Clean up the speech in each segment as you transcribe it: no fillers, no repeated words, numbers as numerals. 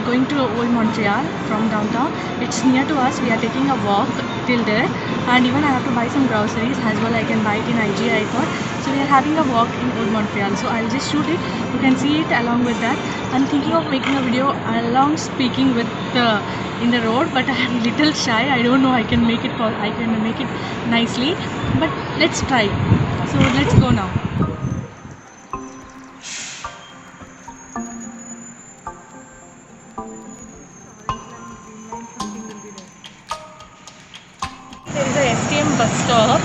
going to Old Montreal from downtown. It's near to us. We are taking a walk till there, and even I have to buy some groceries as well. I can buy it in IGA, I thought. So we are having a walk in Old Montreal. So I'll just shoot it. You can see it along with that. I'm thinking of making a video along speaking with in the road, but I'm a little shy. I don't know I can make it nicely, but let's try. So let's go now. There is a STM bus stop.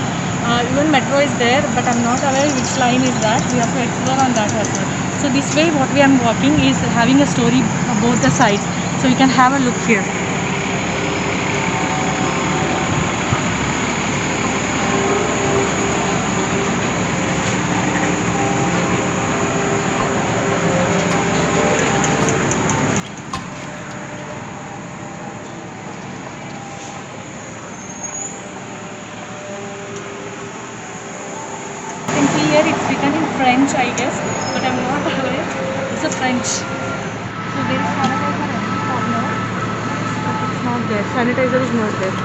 Even metro is there, but I'm not aware which line is that. We have to explore on that as well. So this way what we are walking is having a story of both the sides. So you can have a look here. Here it's written in French, I guess, but I'm not aware. It's a French. So there is sanitizer no, but it's not there. Sanitizer is not there.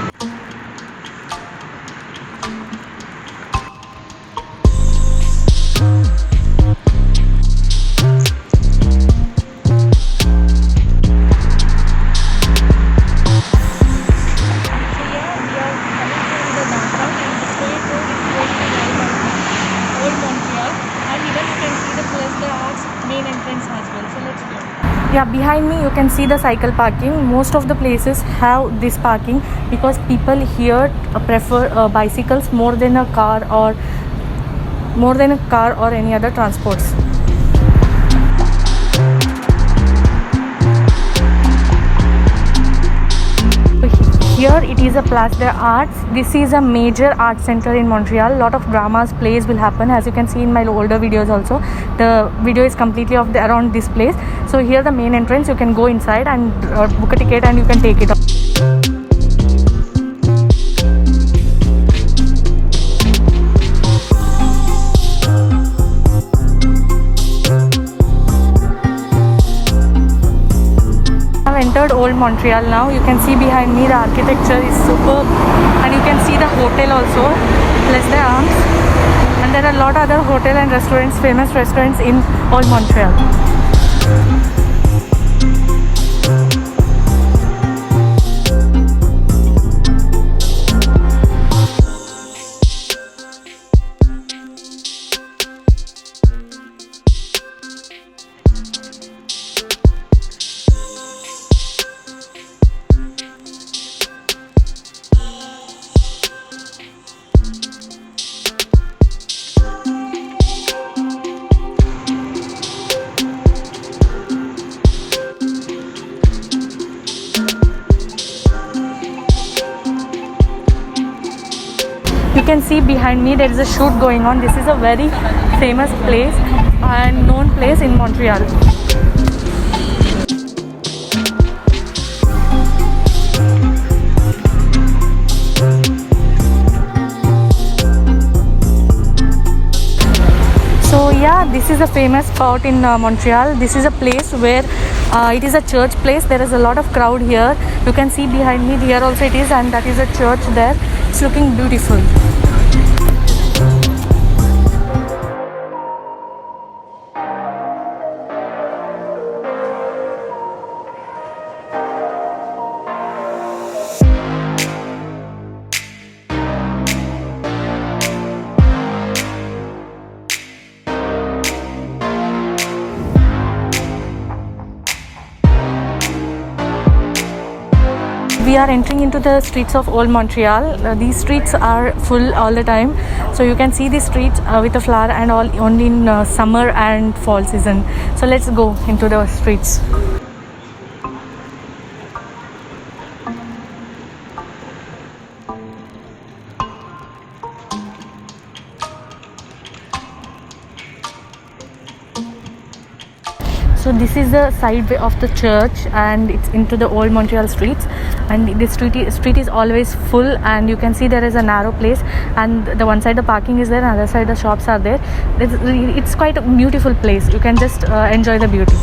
Yeah, behind me you can see the cycle parking. Most of the places have this parking because people here prefer bicycles more than a car or any other transports. Here it is a Place des Arts. This is a major art center in Montreal. Lot of dramas, plays will happen. As you can see in my older videos also, the video is completely of around this place. So here the main entrance, you can go inside and book a ticket and you can take it off. Entered Old Montreal now. You can see behind me the architecture is superb, and you can see the hotel also, Place des Arts, and there are a lot of other hotel and restaurants, famous restaurants in Old Montreal. You can see behind me there is a shoot going on. This is a very famous place and known place in Montreal. So yeah, this is a famous spot in Montreal. This is a place where it is a church place. There is a lot of crowd here. You can see behind me, here also it is, and that is a church there. It's looking beautiful. We are entering into the streets of Old Montreal. These streets are full all the time, so you can see these streets with a flower and all only in summer and fall season. So let's go into the streets. So this is the side way of the church, and it's into the Old Montreal streets, and the street is always full, and you can see there is a narrow place, and the one side the parking is there, and other side the shops are there. It's quite a beautiful place. You can just enjoy the beauty.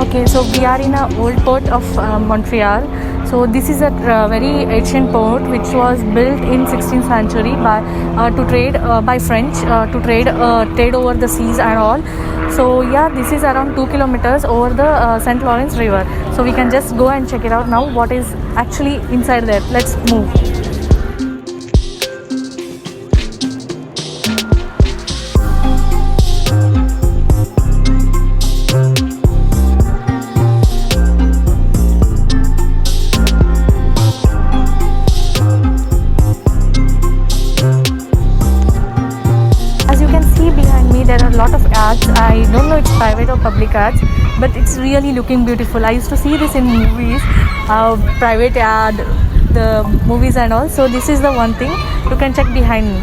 Okay, so we are in a old port of Montreal. So this is a very ancient port which was built in 16th century to trade by French trade over the seas and all. So yeah, this is around 2 kilometers over the St. Lawrence River. So we can just go and check it out now. What is actually inside there? Let's move. As you can see behind me, there are a lot of ads. I don't know it's private or public ads, but it's really looking beautiful. I used to see this in movies, private ad, the movies and all. So this is the one thing you can check behind me.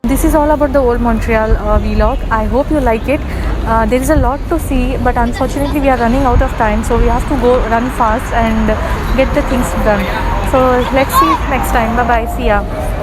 This is all about the old Montreal vlog. I hope you like it. There is a lot to see, but unfortunately we are running out of time, so we have to go run fast and get the things done. So let's see next time. Bye bye. See ya.